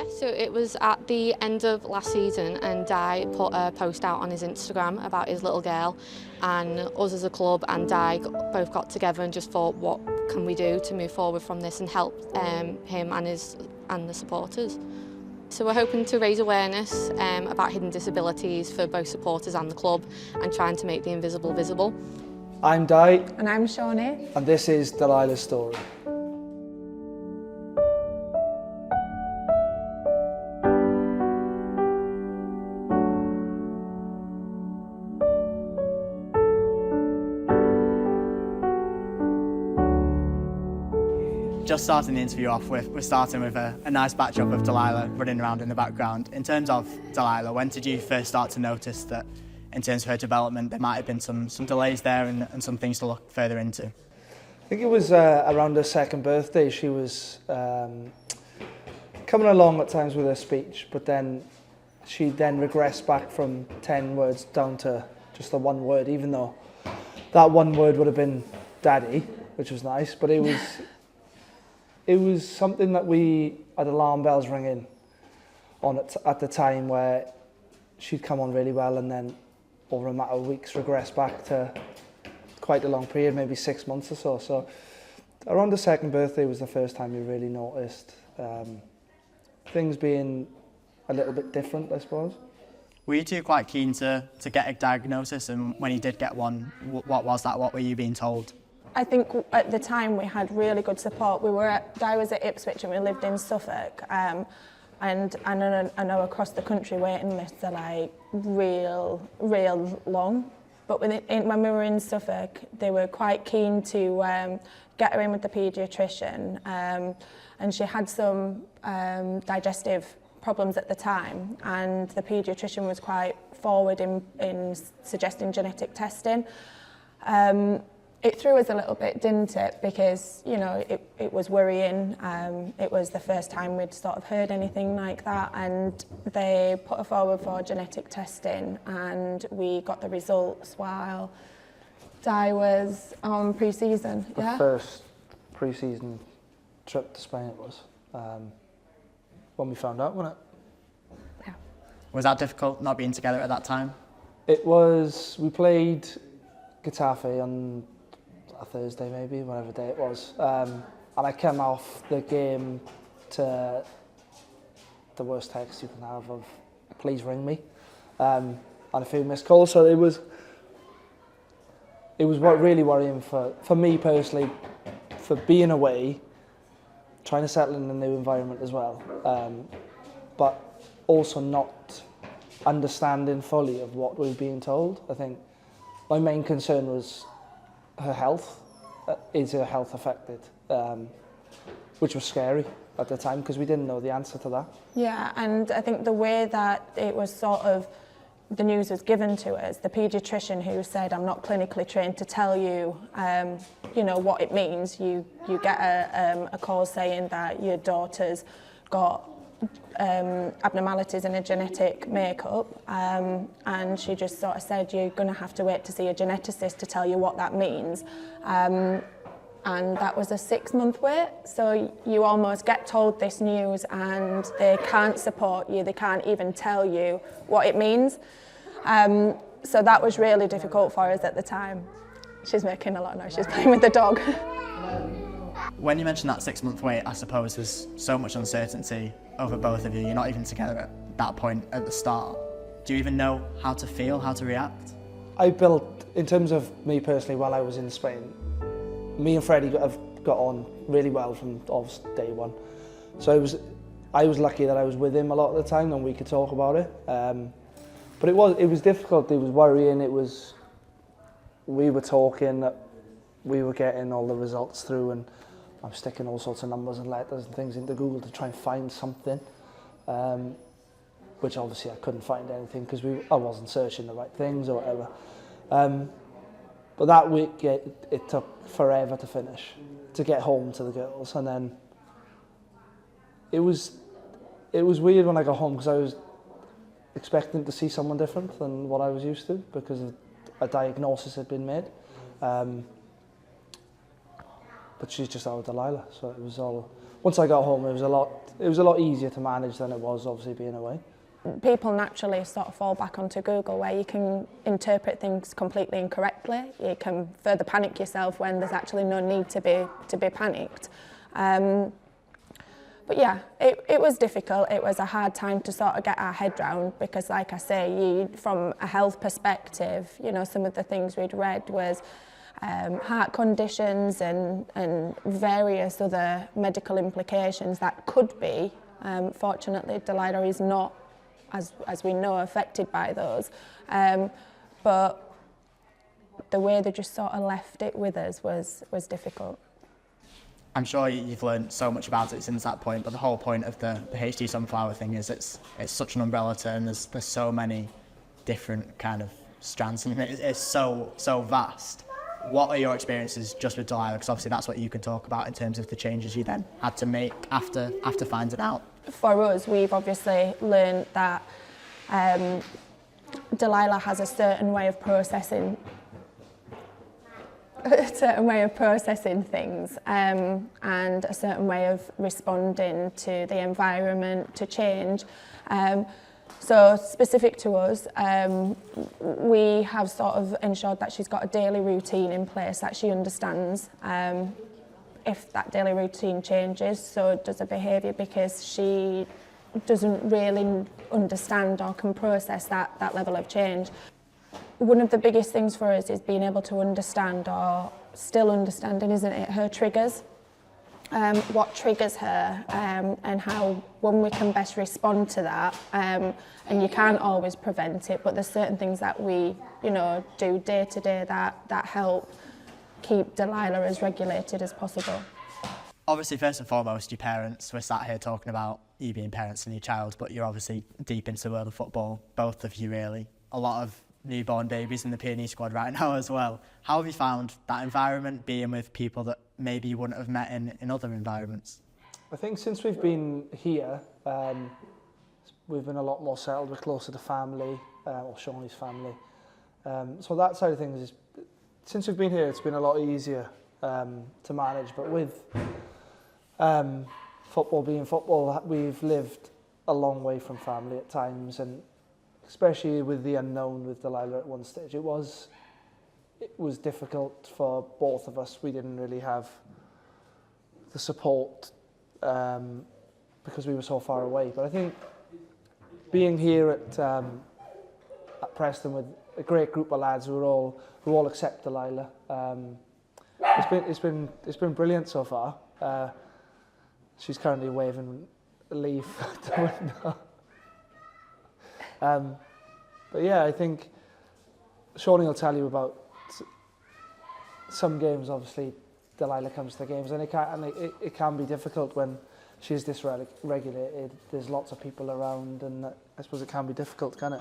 Yeah, so it was at the end of last season and Dai put a post out on his Instagram about his little girl, and us as a club and Dai both got together and just thought, what can we do to move forward from this and help him and the supporters. So we're hoping to raise awareness about hidden disabilities for both supporters and the club, and trying to make the invisible visible. I'm Dai. And I'm Shaunie. And this is Delilah's story. Just starting the interview off with, we're starting with a nice backdrop of Delilah running around in the background. In terms of Delilah, when did you first start to notice that in terms of her development there might have been some delays there and some things to look further into? I think it was around her second birthday. She was coming along at times with her speech, but then she regressed back from 10 words down to just the one word, even though that one word would have been daddy, which was nice, but it was something that we had alarm bells ringing on at the time, where she'd come on really well and then over a matter of weeks regress back to quite a long period, maybe 6 months or so. So around her second birthday was the first time we really noticed things being a little bit different, I suppose. Were you two quite keen to get a diagnosis, and when you did get one, what was that? What were you being told? I think at the time we had really good support. Dai was at Ipswich and we lived in Suffolk, and I know across the country waiting lists are like real long. But when we were in Suffolk, they were quite keen to get her in with the paediatrician, and she had some digestive problems at the time, and the paediatrician was quite forward in suggesting genetic testing. It threw us a little bit, didn't it? Because, you know, it was worrying. It was the first time we'd sort of heard anything like that, and they put her forward for genetic testing, and we got the results while Dai was on pre-season. The first pre-season trip to Spain it was, when we found out, wasn't it? Yeah. Was that difficult, not being together at that time? It was. We played Getafe on a Thursday, maybe, whatever day it was, and I came off the game to the worst text you can have of "please ring me," and a few missed calls. So it was really worrying for me personally, for being away, trying to settle in a new environment as well, but also not understanding fully of what we were being told. I think my main concern was her health. Is her health affected? Which was scary at the time because we didn't know the answer to that. Yeah, and I think the way that it was sort of, the news was given to us, the paediatrician who said, I'm not clinically trained to tell you, you know, what it means. You get a call saying that your daughter's got abnormalities in her genetic makeup, and she just sort of said, you're going to have to wait to see a geneticist to tell you what that means, and that was a 6-month wait. So you almost get told this news and they can't support you, they can't even tell you what it means, so that was really difficult for us at the time. She's making a lot of noise, she's playing with the dog. When you mentioned that 6-month wait, I suppose there's so much uncertainty over both of you. You're not even together at that point at the start. Do you even know how to feel, how to react? I built, in terms of me personally, while I was in Spain, me and Freddie have got on really well from day one. So I was lucky that I was with him a lot of the time and we could talk about it. But it was difficult, it was worrying, we were talking, we were getting all the results through, and I'm sticking all sorts of numbers and letters and things into Google to try and find something, which obviously I couldn't find anything because I wasn't searching the right things or whatever. But that week it took forever to finish, to get home to the girls, and then it was weird when I got home because I was expecting to see someone different than what I was used to because a diagnosis had been made. But she's just our Delilah, so it was all once I got home, it was a lot easier to manage than it was obviously being away. People naturally sort of fall back onto Google, where you can interpret things completely incorrectly. You can further panic yourself when there's actually no need to be panicked. But yeah, it was difficult. It was a hard time to sort of get our head round, because like I say, from a health perspective, you know, some of the things we'd read was heart conditions and various other medical implications that could be. Fortunately, Delilah is not, as we know, affected by those. But the way they just sort of left it with us was difficult. I'm sure you've learned so much about it since that point, but the whole point of the HD Sunflower thing is it's such an umbrella term. There's so many different kind of strands, and it's so vast. What are your experiences just with Delilah? Because obviously that's what you can talk about in terms of the changes you then had to make after finding out. For us, we've obviously learned that Delilah has a certain way of processing things, and a certain way of responding to the environment, to change. So specific to us, we have sort of ensured that she's got a daily routine in place that she understands. If that daily routine changes, so does her behaviour, because she doesn't really understand or can process that level of change. One of the biggest things for us is being able to understand, or still understanding, isn't it, her triggers, what triggers her, and how, when we can best respond to that. And you can't always prevent it, but there's certain things that we, you know, do day to day that help keep Delilah as regulated as possible. Obviously, first and foremost, your parents. We're sat here talking about you being parents and your child, but you're obviously deep into the world of football, both of you really. A lot of newborn babies in the P&E squad right now as well. How have you found that environment, being with people that maybe you wouldn't have met in other environments? I think since we've been here, we've been a lot more settled. We're closer to family, or Shaunie's family. So that side of things is, since we've been here, it's been a lot easier to manage. But with football being football, we've lived a long way from family at times, and especially with the unknown with Delilah at one stage, it was difficult for both of us. We didn't really have the support because we were so far away. But I think being here at Preston with a great group of lads who all accept Delilah, it's been brilliant so far. She's currently waving a leaf out the window. But yeah, I think Shaunie will tell you about some games. Obviously, Delilah comes to the games, and it can be difficult when she's dysregulated. There's lots of people around, and I suppose it can be difficult, can it?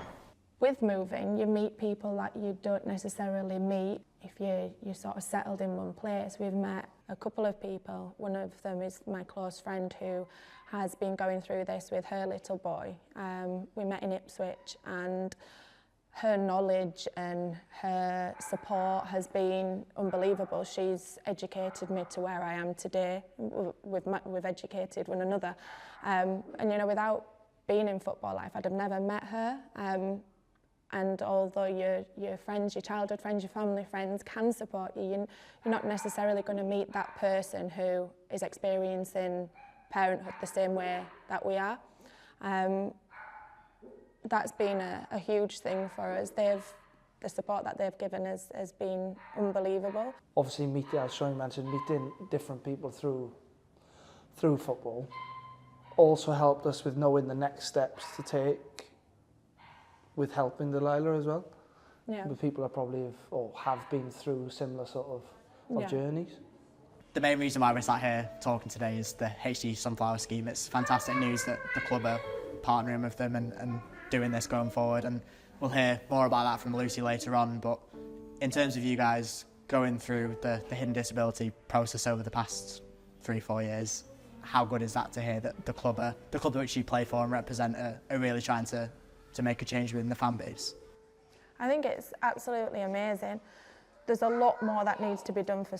With moving, you meet people that you don't necessarily meet if you're sort of settled in one place. We've met a couple of people. One of them is my close friend who has been going through this with her little boy. We met in Ipswich, and her knowledge and her support has been unbelievable. She's educated me to where I am today. We've educated one another. And you know, without being in football life, I'd have never met her. And although your friends, your childhood friends, your family friends can support you, you're not necessarily going to meet that person who is experiencing parenthood the same way that we are. That's been a huge thing for us. The support that they've given us has been unbelievable. Obviously, as Shaunie mentioned, meeting different people through football also helped us with knowing the next steps to take with helping Delilah as well. Yeah. With people that probably have been through similar sort of journeys. The main reason why we're sat here talking today is the HD Sunflower scheme. It's fantastic news that the club are partnering with them and doing this going forward, and we'll hear more about that from Lucy later on. But in terms of you guys going through the hidden disability process over the past 3-4 years, how good is that to hear that the club which you play for and represent are really trying to make a change within the fan base? I think it's absolutely amazing. there's a lot more that needs to be done for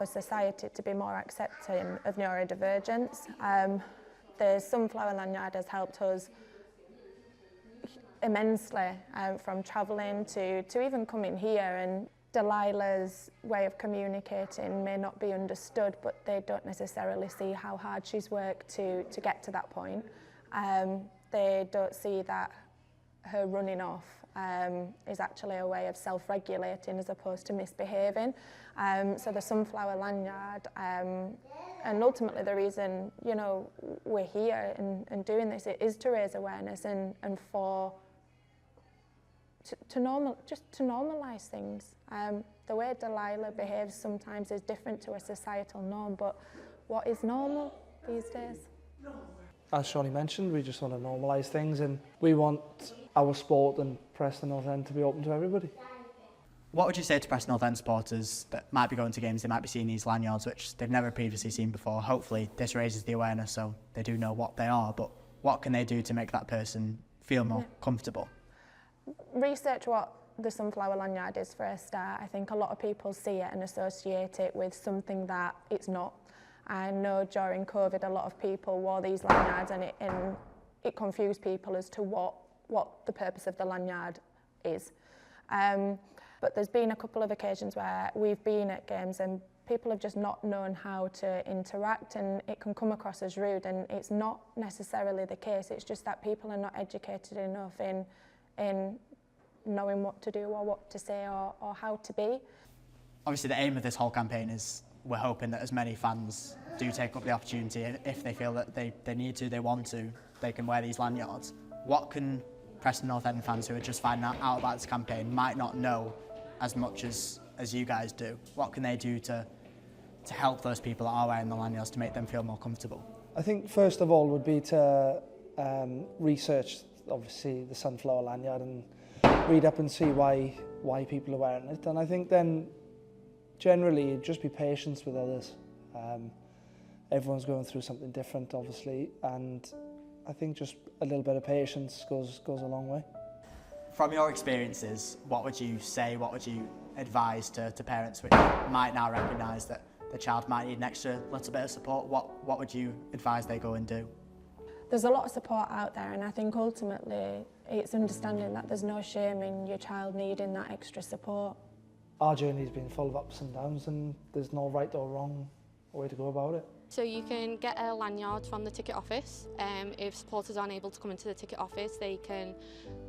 society to be more accepting of neurodivergence. The Sunflower Lanyard has helped us immensely, from travelling to even coming here, and Delilah's way of communicating may not be understood, but they don't necessarily see how hard she's worked to get to that point. They don't see that her running off is actually a way of self-regulating as opposed to misbehaving. So the Sunflower Lanyard, and ultimately the reason, you know, we're here and doing this, it is to raise awareness and for to normalise things. The way Delilah behaves sometimes is different to a societal norm, but what is normal these days? As Shaunie mentioned, we just want to normalise things, and we want our sport and Preston North End to be open to everybody. What would you say to Preston North End supporters that might be going to games, they might be seeing these lanyards which they've never previously seen before? Hopefully this raises the awareness so they do know what they are, but what can they do to make that person feel more comfortable? Research what the Sunflower Lanyard is for a start. I think a lot of people see it and associate it with something that it's not. I know during COVID a lot of people wore these lanyards and it confused people as to what the purpose of the lanyard is. But there's been a couple of occasions where we've been at games and people have just not known how to interact, and it can come across as rude, and it's not necessarily the case. It's just that people are not educated enough in knowing what to do or what to say or how to be. Obviously the aim of this whole campaign is we're hoping that as many fans do take up the opportunity, and if they feel that they need to, they want to, they can wear these lanyards. What can Preston North End fans who are just finding out about this campaign might not know as much as you guys do? What can they do to help those people that are wearing the lanyards to make them feel more comfortable? I think first of all would be to research, obviously, the Sunflower Lanyard and read up and see why people are wearing it. And I think then generally just be patient with others. Everyone's going through something different, obviously, and I think just a little bit of patience goes a long way. From your experiences, what would you say, what would you advise to parents which might now recognise that the child might need an extra little bit of support? What would you advise they go and do? There's a lot of support out there, and I think ultimately it's understanding that there's no shame in your child needing that extra support. Our journey's been full of ups and downs, and there's no right or wrong way to go about it. So you can get a lanyard from the ticket office. If supporters aren't able to come into the ticket office, they can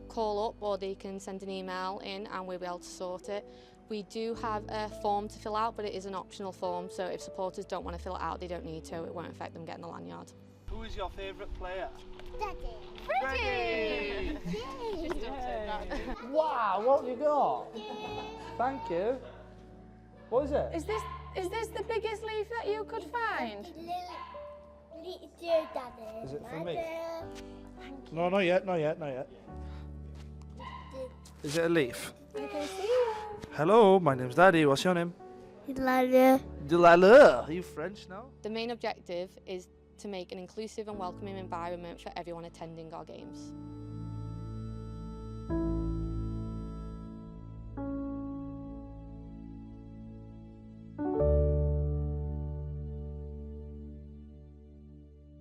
call up or they can send an email in and we'll be able to sort it. We do have a form to fill out, but it is an optional form, so if supporters don't want to fill it out, they don't need to. It won't affect them getting the lanyard. Who is your favourite player? Daddy. Freddie! Yay. Wow, what have you got? Thank you. What is it? Is this the biggest leaf that you could find? Little Daddy. Is it for me? Thank No, not yet. Is it a leaf? I can see you. Hello, my name's Daddy. What's your name? Delilah. Delilah. Are you French now? The main objective is to make an inclusive and welcoming environment for everyone attending our games.